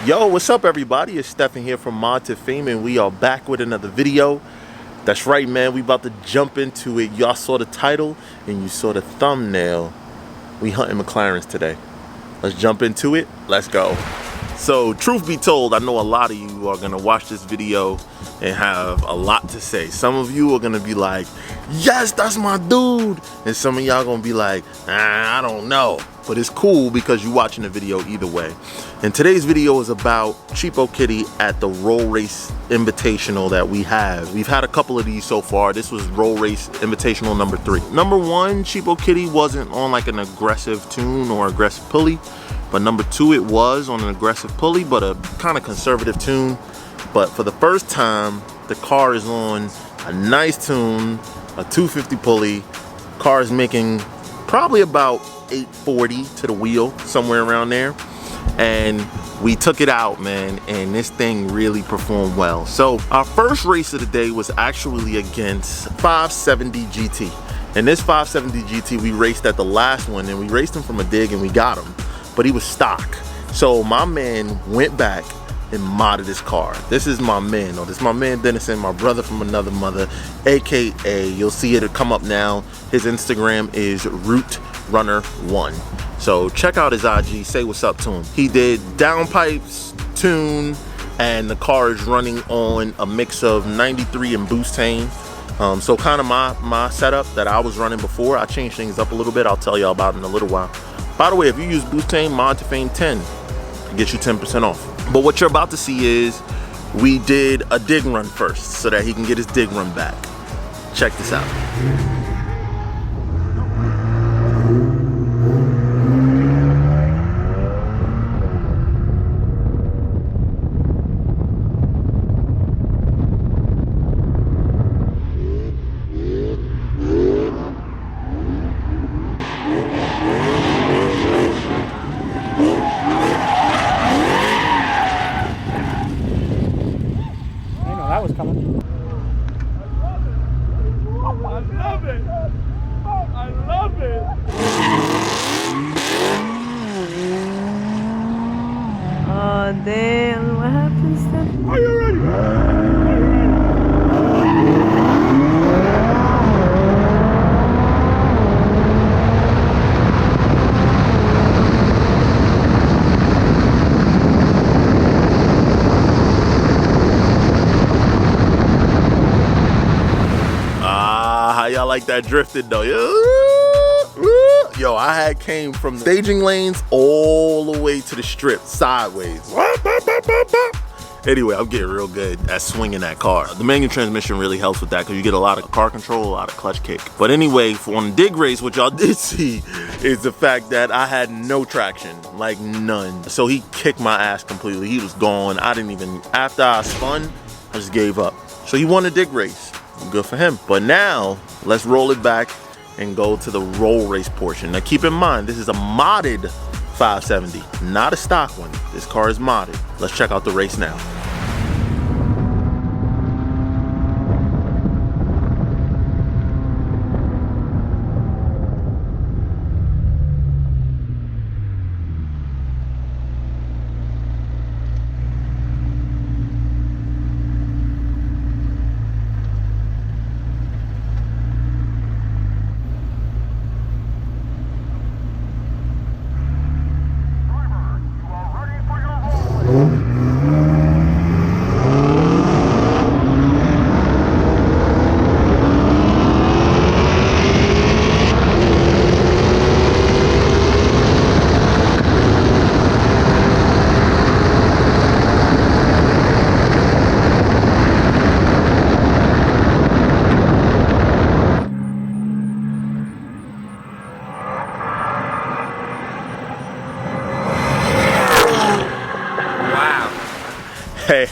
Yo, what's up everybody? It's Stefan here from Mod2Fame and we are back with another video. That's right, man, we about to jump into it. Y'all saw the title and you saw the thumbnail. We hunting McLarens today. Let's jump into it. Let's go. So truth be told, I know a lot of you are gonna watch this video and have a lot to say. Some of you are gonna be like, yes, that's my dude. And some of y'all gonna be like, I don't know. But it's cool because you're watching the video either way. And today's video is about Cheapokitty at the Roll Race Invitational that we have. We've had a couple of these so far. This was Roll Race Invitational number 3. Number 1, Cheapokitty wasn't on like an aggressive tune or aggressive pulley. But number 2, it was on an aggressive pulley, but a kind of conservative tune. But for the first time, the car is on a nice tune, a 250 pulley. Car is making probably about 840 to the wheel, somewhere around there. And we took it out, man, and this thing really performed well. So our first race of the day was actually against 570 GT. And this 570 GT, we raced at the last one, and we raced him from a dig and we got him, but he was stock. So my man went back and modded his car. This is my man, though. This is my man Dennison, my brother from another mother, AKA, you'll see it come up now. His Instagram is RooteRunner1. So check out his IG, say what's up to him. He did downpipes, tune, and the car is running on a mix of 93 and Bronxville. So kind of my setup that I was running before. I changed things up a little bit. I'll tell y'all about it in a little while. By the way, if you use Bronxville, Mod2Fame 10, it gets you 10% off. But what you're about to see is we did a dig run first so that he can get his dig run back. Check this out. That was coming. I love it. I love it. Oh damn! What happened, Steph? Are you ready? Y'all like that drifted though? Yo, I had came from staging lanes all the way to the strip sideways. Anyway, I'm getting real good at swinging that car. The manual transmission really helps with that because you get a lot of car control, a lot of clutch kick. But anyway, on the dig race, what y'all did see is the fact that I had no traction, like none. So he kicked my ass completely. He was gone. I didn't even, after I spun, I just gave up. So he won the dig race. Good for him. But now let's roll it back and go to the roll race portion. Now keep in mind, this is a modded 570, not a stock one. This car is modded. Let's check out the race now.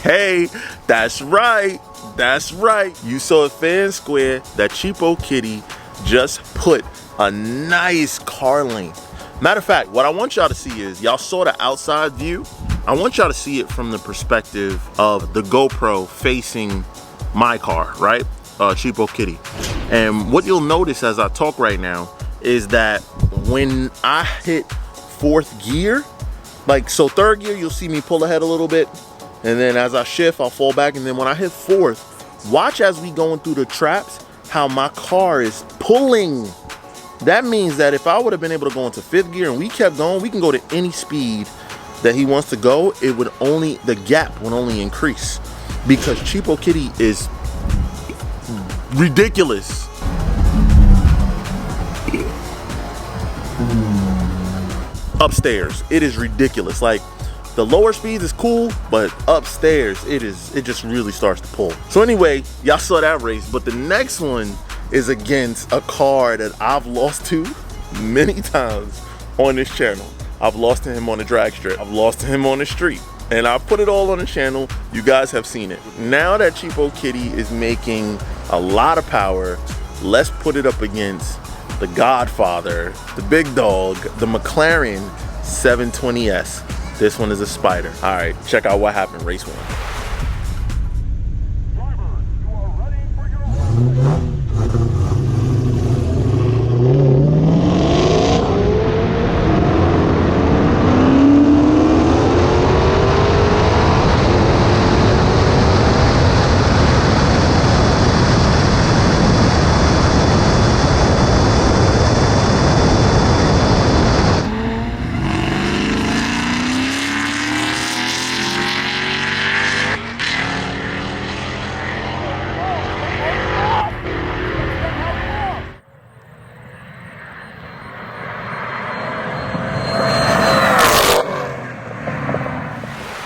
Hey, that's right. You saw it fair and square that Cheapokitty just put a nice car length. Matter of fact, what I want y'all to see is, y'all saw the outside view. I want y'all to see it from the perspective of the GoPro facing my car, right? Cheapokitty. And what you'll notice as I talk right now is that when I hit 4th gear, Like, so third gear, you'll see me pull ahead a little bit. And then as I shift, I'll fall back. And then when I hit fourth, watch as we going through the traps, how my car is pulling. That means that if I would have been able to go into fifth gear and we kept going, we can go to any speed that he wants to go. It would only, the gap would only increase because Cheapokitty is ridiculous. Upstairs, it is ridiculous. Like, the lower speeds is cool, but upstairs, it just really starts to pull. So anyway, y'all saw that race, but the next one is against a car that I've lost to many times on this channel. I've lost to him on the drag strip. I've lost to him on the street. And I put it all on the channel. You guys have seen it. Now that Cheapokitty is making a lot of power, let's put it up against the Godfather, the big dog, the McLaren 720s. This one is a spider. All right, check out what happened race one.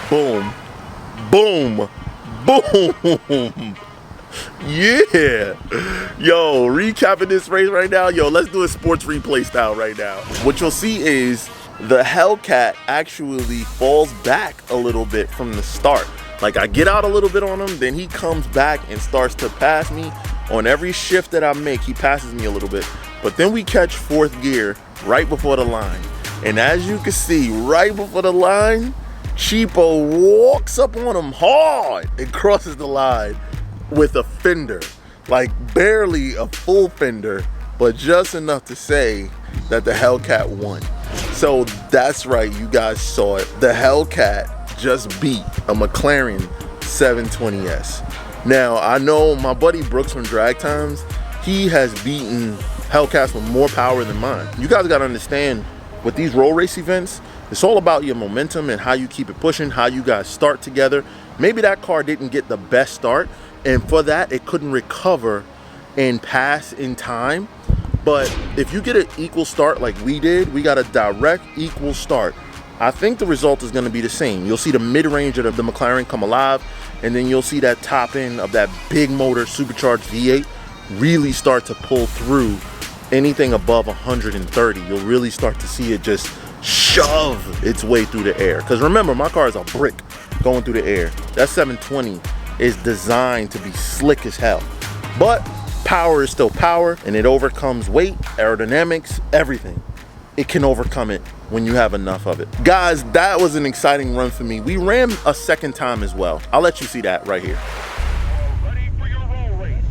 Boom, boom, boom. Yeah. Yo, recapping this race right now. Yo, let's do a sports replay style right now. What you'll see is the Hellcat actually falls back a little bit from the start. Like, I get out a little bit on him, then he comes back and starts to pass me. On every shift that I make, he passes me a little bit. But then we catch fourth gear right before the line. And as you can see, right before the line, Cheapo walks up on him hard and crosses the line with a fender. Like, barely a full fender, but just enough to say that the Hellcat won. So that's right, you guys saw it. The Hellcat just beat a McLaren 720s. Now, I know my buddy Brooks from Drag Times, he has beaten Hellcats with more power than mine. You guys gotta understand, with these road race events, it's all about your momentum and how you keep it pushing, how you guys start together. Maybe that car didn't get the best start, and for that, it couldn't recover and pass in time. But if you get an equal start like we did, we got a direct equal start, I think the result is gonna be the same. You'll see the mid-range of the McLaren come alive, and then you'll see that top end of that big motor supercharged V8 really start to pull through anything above 130. You'll really start to see it just shove its way through the air. Because remember, my car is a brick going through the air. That 720 is designed to be slick as hell. But power is still power, and it overcomes weight, aerodynamics, everything. It can overcome it when you have enough of it. Guys, that was an exciting run for me. We ran a second time as well. I'll let you see that right here. Ready for your roll race.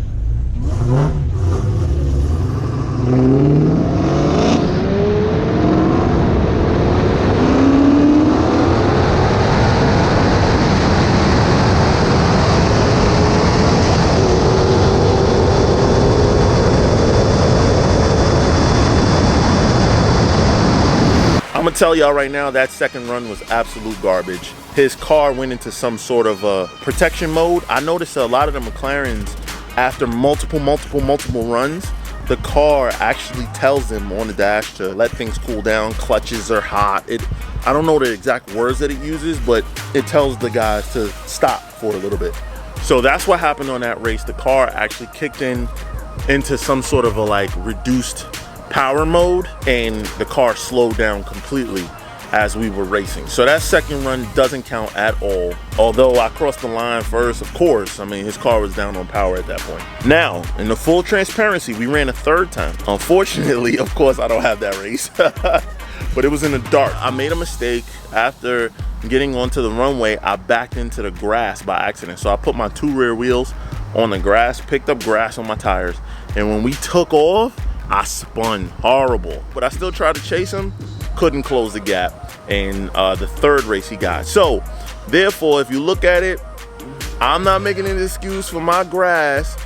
I'm gonna tell y'all right now, that second run was absolute garbage. His car went into some sort of protection mode. I noticed a lot of the McLarens, after multiple runs, the car actually tells them on the dash to let things cool down. Clutches are hot. I don't know the exact words that it uses, but it tells the guys to stop for a little bit. So that's what happened on that race. The car actually kicked into some sort of a like reduced power mode, and the car slowed down completely as we were racing. So that second run doesn't count at all. Although I crossed the line first, of course. I mean, his car was down on power at that point. Now, in the full transparency, we ran a third time. Unfortunately, of course, I don't have that race. But it was in the dark. I made a mistake. After getting onto the runway, I backed into the grass by accident. So I put my two rear wheels on the grass, picked up grass on my tires, and when we took off, I spun horrible. But I still tried to chase him, couldn't close the gap in the third race he got. So therefore, if you look at it, I'm not making an excuse for my grass,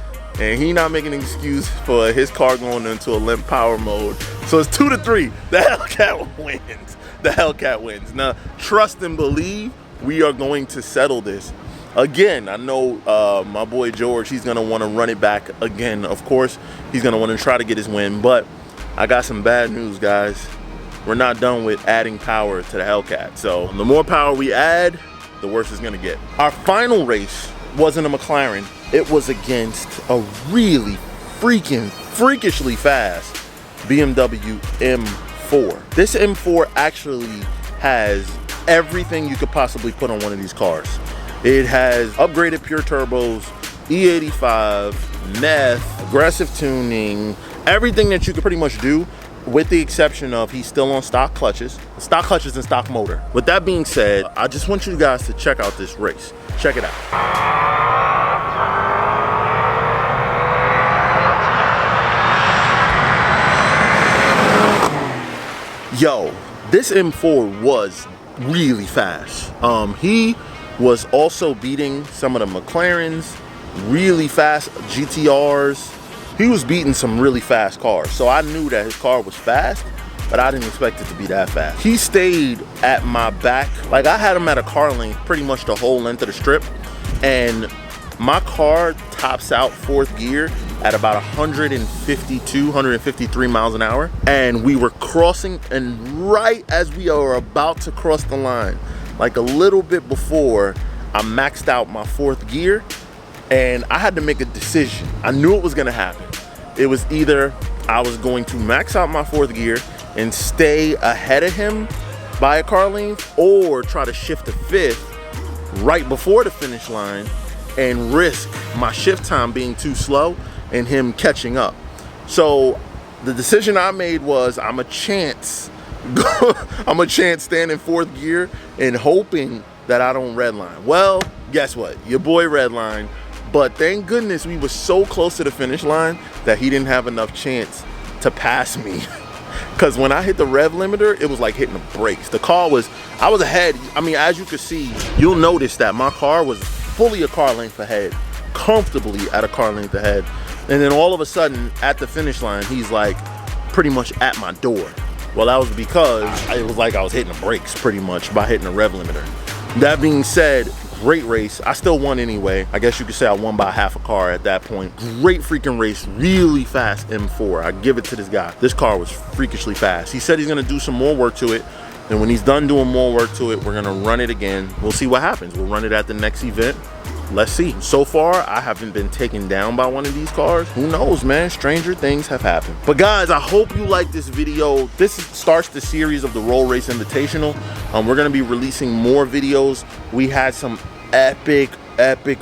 and he not making an excuse for his car going into a limp power mode. So it's 2-3. The Hellcat wins. The Hellcat wins. Now, trust and believe, we are going to settle this. Again, I know my boy George, he's gonna wanna run it back again. Of course, he's gonna wanna try to get his win, but I got some bad news, guys. We're not done with adding power to the Hellcat. So the more power we add, the worse it's gonna get. Our final race wasn't a McLaren. It was against a really freakishly fast BMW M4. This M4 actually has everything you could possibly put on one of these cars. It has upgraded pure turbos, E85, NEF, aggressive tuning, everything that you could pretty much do, with the exception of he's still on stock clutches and stock motor. With that being said, I just want you guys to check out this race. Check it out. Yo, this M4 was really fast. He was also beating some of the McLarens, really fast GTRs. He was beating some really fast cars. So I knew that his car was fast, but I didn't expect it to be that fast. He stayed at my back. Like, I had him at a car length pretty much the whole length of the strip. And my car tops out fourth gear at about 152, 153 miles an hour. And we were crossing, and right as we were about to cross the line, like a little bit before, I maxed out my fourth gear, and I had to make a decision. I knew it was gonna happen. It was either I was going to max out my fourth gear and stay ahead of him by a car length, or try to shift to fifth right before the finish line and risk my shift time being too slow and him catching up. So the decision I made was I'm a chance staying in fourth gear and hoping that I don't redline. Well, guess what? Your boy redlined, but thank goodness we were so close to the finish line that he didn't have enough chance to pass me. Because when I hit the rev limiter, it was like hitting the brakes. I was ahead. I mean, as you can see, you'll notice that my car was fully a car length ahead, comfortably at a car length ahead. And then all of a sudden, at the finish line, he's like pretty much at my door. Well, that was because it was like I was hitting the brakes pretty much by hitting the rev limiter. That being said, great race. I still won anyway. I guess you could say I won by half a car at that point. Great freaking race, really fast M4. I give it to this guy. This car was freakishly fast. He said he's gonna do some more work to it. And when he's done doing more work to it, we're gonna run it again. We'll see what happens. We'll run it at the next event. Let's see. So far, I haven't been taken down by one of these cars. Who knows, man? Stranger things have happened. But guys, I hope you like this video. This starts the series of the Roll Race Invitational. We're gonna be releasing more videos. We had some epic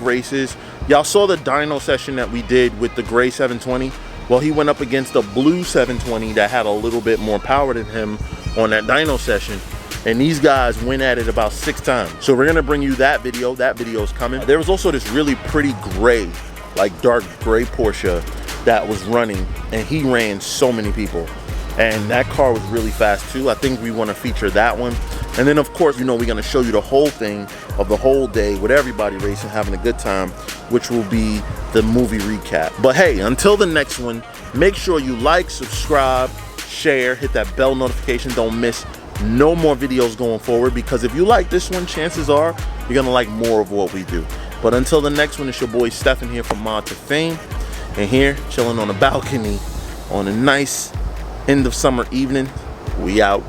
races. Y'all saw the dyno session that we did with the gray 720. Well, he went up against a blue 720 that had a little bit more power than him on that dyno session. And these guys went at it about 6 times. So we're gonna bring you that video. That video is coming. There was also this really pretty gray, like dark gray Porsche that was running, and he ran so many people. And that car was really fast too. I think we wanna feature that one. And then of course, you know, we're gonna show you the whole thing of the whole day with everybody racing, having a good time, which will be the movie recap. But hey, until the next one, make sure you like, subscribe, share, hit that bell notification. Don't miss no more videos going forward, because if you like this one, chances are you're gonna like more of what we do. But until the next one, it's your boy Stefan here from Mod2Fame, and here chilling on the balcony on a nice end of summer evening. We out.